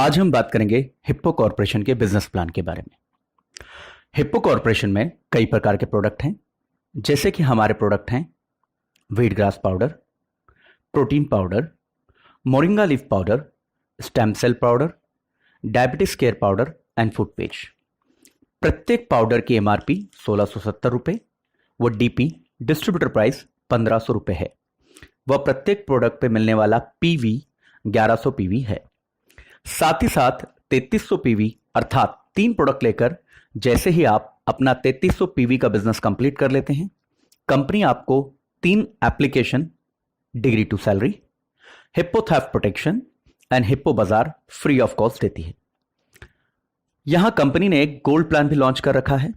आज हम बात करेंगे हिप्पो कॉरपोरेशन के बिजनेस प्लान के बारे में। हिप्पो कॉरपोरेशन में कई प्रकार के प्रोडक्ट हैं, जैसे कि हमारे प्रोडक्ट हैं wheat grass powder, protein powder, moringa leaf powder, stem cell powder, diabetes care powder and food page. प्रत्येक पाउडर की एमआरपी 1670 रुपये व डीपी डिस्ट्रीब्यूटर प्राइस 1500 रुपये है। वह प्रत्येक प्रोडक्ट पे मिलने वाला पीवी 1100 पीवी है। साथ ही साथ 3300 पीवी अर्थात 3 प्रोडक्ट लेकर जैसे ही आप अपना 3300 पीवी का बिजनेस कंप्लीट कर लेते हैं, कंपनी आपको 3 application, degree to salary, hippo theft protection and hippo बाजार फ्री ऑफ कॉस्ट देती है। यहां कंपनी ने एक गोल्ड प्लान भी लॉन्च कर रखा है,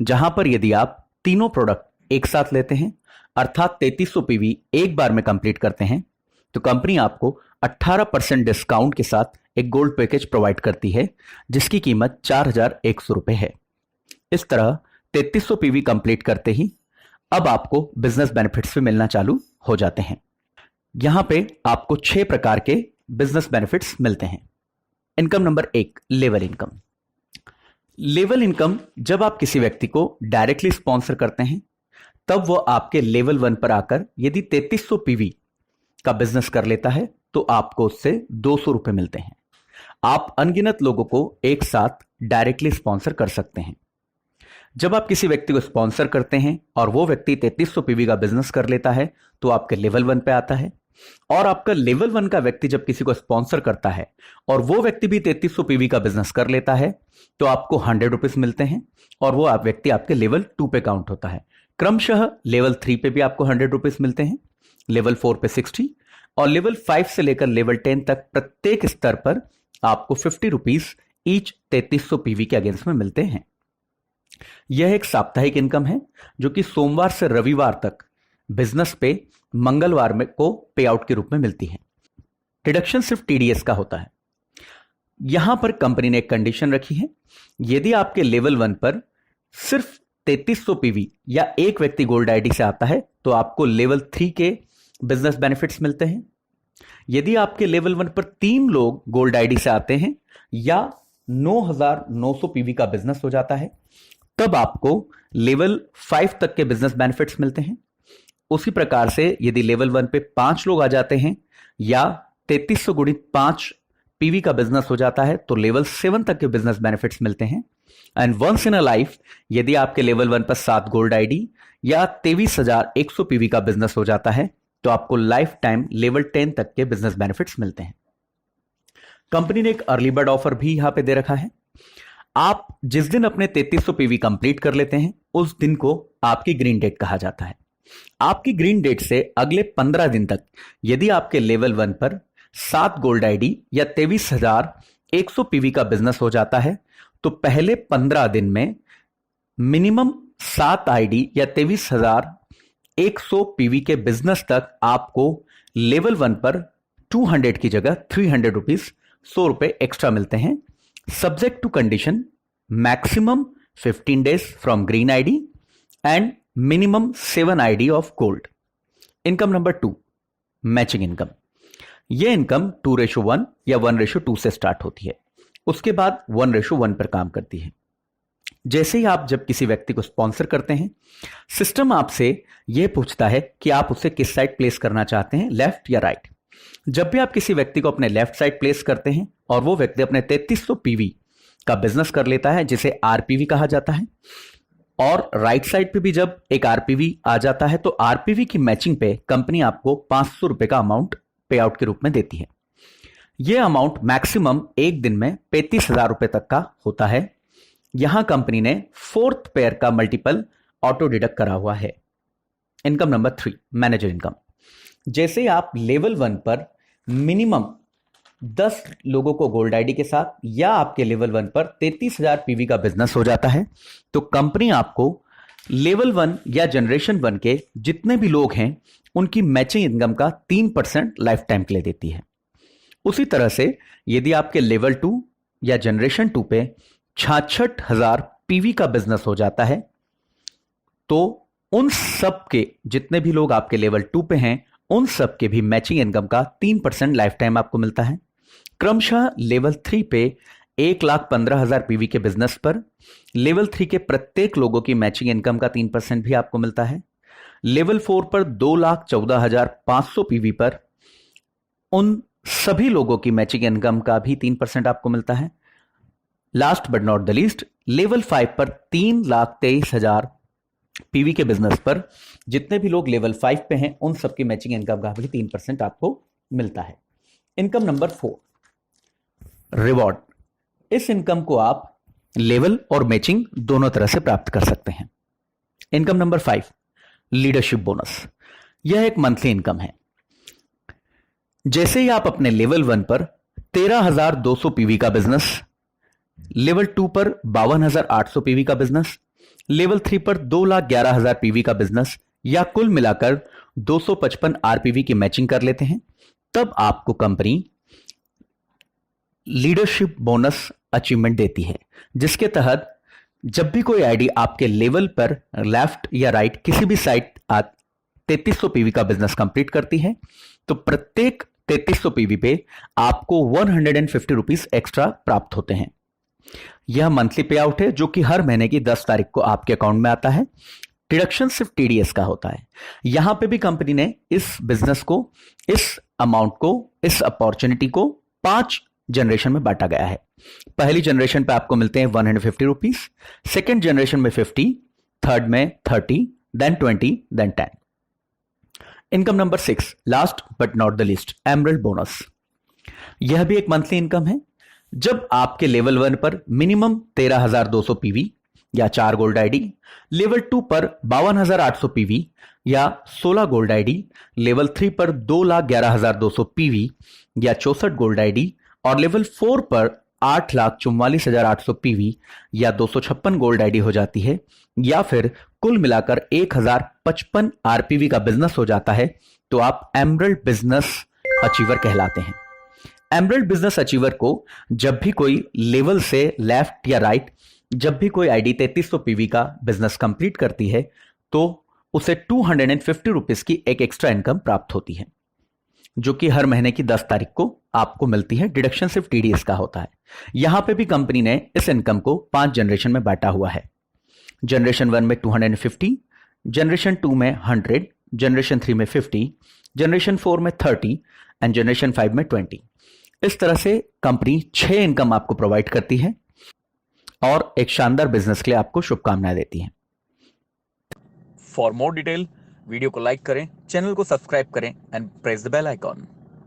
जहां पर यदि आप तीनों प्रोडक्ट एक साथ लेते हैं अर्थात 3300 पीवी एक बार में कंप्लीट करते हैं, तो कंपनी आपको 18% डिस्काउंट के साथ एक गोल्ड पैकेज प्रोवाइड करती है, जिसकी कीमत 4100 रुपए है। इस तरह 3300 पीवी कंप्लीट करते ही अब आपको बिजनेस बेनिफिट्स भी मिलना चालू हो जाते हैं। यहां पे आपको 6 प्रकार के बिजनेस बेनिफिट्स मिलते हैं। Income number 1, level income. Level income जब आप किसी व्यक्ति को डायरेक्टली स्पॉन्सर करते हैं, तब वो आपके लेवल 1 पर आकर यदि 3300 पीवी का बिजनेस कर लेता है तो आपको उससे 200 रुपए मिलते हैं। आप अनगिनत लोगों को एक साथ डायरेक्टली स्पॉन्सर कर सकते हैं। जब आप किसी व्यक्ति को स्पॉन्सर करते हैं और वो व्यक्ति 3300 पीवी का बिजनेस कर लेता है तो आपके लेवल 1 पे आता है, और आपका लेवल 1 का व्यक्ति जब किसी को स्पॉन्सर करता है और वो व्यक्ति भी 3300 पीवी का बिजनेस कर लेता है तो आपको 100 रुपीज मिलते हैं, और वो व्यक्ति आपके लेवल 2 पे काउंट होता है। क्रमशः लेवल 3 पे भी आपको 100 रुपीज मिलते हैं, लेवल 4 पे 60, और लेवल 5 से लेकर लेवल 10 तक प्रत्येक स्तर पर आपको 50 रुपीज ईच 3300 पीवी के अगेंस्ट में मिलते हैं। यह एक साप्ताहिक इनकम है जो कि सोमवार से रविवार तक बिजनेस पे मंगलवार में को पे आउट के रूप में मिलती है। डिडक्शन सिर्फ टीडीएस का होता है। यहां पर कंपनी ने एक कंडीशन रखी है, यदि आपके लेवल 1 पर सिर्फ 3300 पीवी या एक व्यक्ति गोल्ड आईडी से आता है तो आपको लेवल 3 के बिजनेस बेनिफिट्स मिलते हैं। यदि आपके लेवल 1 पर 3 लोग गोल्ड आईडी से आते हैं या 9900 पीवी का बिजनेस हो जाता है, तब आपको लेवल 5 तक के बिजनेस बेनिफिट्स मिलते हैं। उसी प्रकार से यदि लेवल 1 पे 5 लोग आ जाते हैं या 3300 गुणित 5 पीवी का बिजनेस हो जाता है तो लेवल 7 तक के बिजनेस बेनिफिट्स मिलते हैं। And once in a life यदि आपके लेवल 1 पर 7 गोल्ड आईडी या 23100 पीवी का बिजनेस हो जाता है तो आपको लाइफ टाइम लेवल 10 तक के बिजनेस बेनिफिट्स मिलते हैं। कंपनी ने एक अर्ली बर्ड ऑफर भी यहां पे दे रखा है। आप जिस दिन अपने 3300 पीवी कंप्लीट कर लेते हैं उस दिन को आपकी ग्रीन डेट कहा जाता है। आपकी ग्रीन डेट से अगले 15 दिन तक यदि आपके लेवल 1 पर 7 गोल्ड आईडी या 23100 पीवी का बिजनेस हो जाता है तो पहले 15 दिन में मिनिमम 7 आईडी या 23100 पीवी के बिजनेस तक आपको लेवल 1 पर 200 की जगह 300 रुपीज 100 रुपए एक्स्ट्रा मिलते हैं, subject to condition maximum 15 days from green ID and minimum 7 ID of gold. Income number 2, matching income. यह इनकम 2:1 या 1:2 से स्टार्ट होती है, उसके बाद 1:1 पर काम करती है। जैसे ही आप जब किसी व्यक्ति को स्पॉन्सर करते हैं, सिस्टम आपसे यह पूछता है कि आप उसे किस साइड प्लेस करना चाहते हैं, लेफ्ट या राइट। जब भी आप किसी व्यक्ति को अपने लेफ्ट साइड प्लेस करते हैं और वो व्यक्ति अपने 3300 पीवी का बिजनेस कर लेता है, जिसे आरपीवी कहा जाता है, और राइट साइड पे भी जब एक आरपीवी आ जाता है तो आरपीवी की मैचिंग पे कंपनी आपको 500 रुपए का अमाउंट पे आउट के रूप में देती है। यह अमाउंट मैक्सिमम एक दिन में 35,000 रुपए तक का होता है। यहां कंपनी ने 4th पेयर का मल्टीपल ऑटो डिडक्ट करा हुआ है। Income number 3, manager income. जैसे आप लेवल 1 पर मिनिमम 10 लोगों को गोल्ड आईडी के साथ या आपके लेवल 1 पर 33,000 पीवी का बिजनेस हो जाता है तो कंपनी आपको लेवल 1 या जनरेशन 1 के जितने भी लोग हैं उनकी मैचिंग इनकम का 3% लाइफ टाइम के लिए देती है। उसी तरह से यदि आपके लेवल 2 या जनरेशन 2 पे 66,000 पीवी का बिजनेस हो जाता है तो उन सब के जितने भी लोग आपके लेवल 2 पे हैं उन सब के भी मैचिंग इनकम का 3% लाइफ टाइम आपको मिलता है। क्रमशः लेवल 3 पे 1,15,000 पीवी के बिजनेस पर लेवल 3 के प्रत्येक लोगों की मैचिंग इनकम का 3% भी आपको मिलता है। लेवल 4 पर 2,14,500 पीवी पर उन सभी लोगों की मैचिंग इनकम का भी 3% आपको मिलता है। Last but not the least, level 5 पर 3,23,000 पीवी के बिजनेस पर जितने भी लोग लेवल 5 पे हैं उन सबकी मैचिंग इनकम का भी 3% आपको मिलता है। Income number 4, reward. इस इनकम को आप लेवल और मैचिंग दोनों तरह से प्राप्त कर सकते हैं। Income number 5, leadership bonus. यह एक मंथली इनकम है। जैसे ही आप अपने लेवल 1 पर 13,200 पीवी का बिजनेस, लेवल 2 पर 52,800 पीवी का बिजनेस, लेवल 3 पर 2,11,000 पीवी का बिजनेस या कुल मिलाकर 255 आरपीवी की मैचिंग कर लेते हैं, तब आपको कंपनी लीडरशिप बोनस अचीवमेंट देती है, जिसके तहत जब भी कोई आईडी आपके लेवल पर लेफ्ट या राइट किसी भी साइड 3300 पीवी का बिजनेस कंप्लीट करती है, तो प्रत्येक 3300 पीवी पे आपको 150 रुपीज एक्स्ट्रा प्राप्त होते हैं। यह मंथली पे आउट है जो कि हर महीने की 10 तारीख को आपके अकाउंट में आता है। डिडक्शन सिर्फ टीडीएस का होता है। यहां पे भी कंपनी ने इस बिजनेस को, इस अमाउंट को, इस अपॉर्चुनिटी को 5 जनरेशन में बांटा गया है। पहली जनरेशन पे आपको मिलते हैं 150 रुपीज, सेकेंड जनरेशन में 50, थर्ड में 30, then 20, then 10। Income number 6, last but not the least, emerald bonus. यह भी एक मंथली इनकम है। जब आपके लेवल 1 पर मिनिमम 13,200 पीवी या 4 गोल्ड आईडी, लेवल 2 पर 52,800 पीवी या 16 गोल्ड आईडी, लेवल 3 पर 2,11,200 पीवी या 64 गोल्ड आईडी और लेवल 4 पर 8,44,800 पीवी या 256 गोल्ड आईडी हो जाती है, या फिर कुल मिलाकर 1,055 आरपीवी का बिजनेस हो जाता है, तो आप एमरल्ड बिजनेस अचीवर कहलाते हैं। एमरल्ड बिजनेस अचीवर को जब भी कोई लेवल से लेफ्ट या राइट, जब भी कोई आईडी 3300 पीवी का बिजनेस कंप्लीट करती है, तो उसे 250 रुपीज की एक एक्स्ट्रा इनकम प्राप्त होती है, जो कि हर महीने की 10 तारीख को आपको मिलती है। डिडक्शन सिर्फ टीडीएस का होता है। यहां पे भी कंपनी ने इस इनकम को 5 जनरेशन में बांटा हुआ है। जनरेशन 1 में 250, जनरेशन 2 में 100, जनरेशन 3 में 50, जनरेशन 4 में 30 एंड जनरेशन 5 में 20। इस तरह से कंपनी 6 इनकम आपको प्रोवाइड करती है और एक शानदार बिजनेस के लिए आपको शुभकामनाएं देती है। फॉर मोर डिटेल वीडियो को लाइक करें, चैनल को सब्सक्राइब करें and press the bell icon.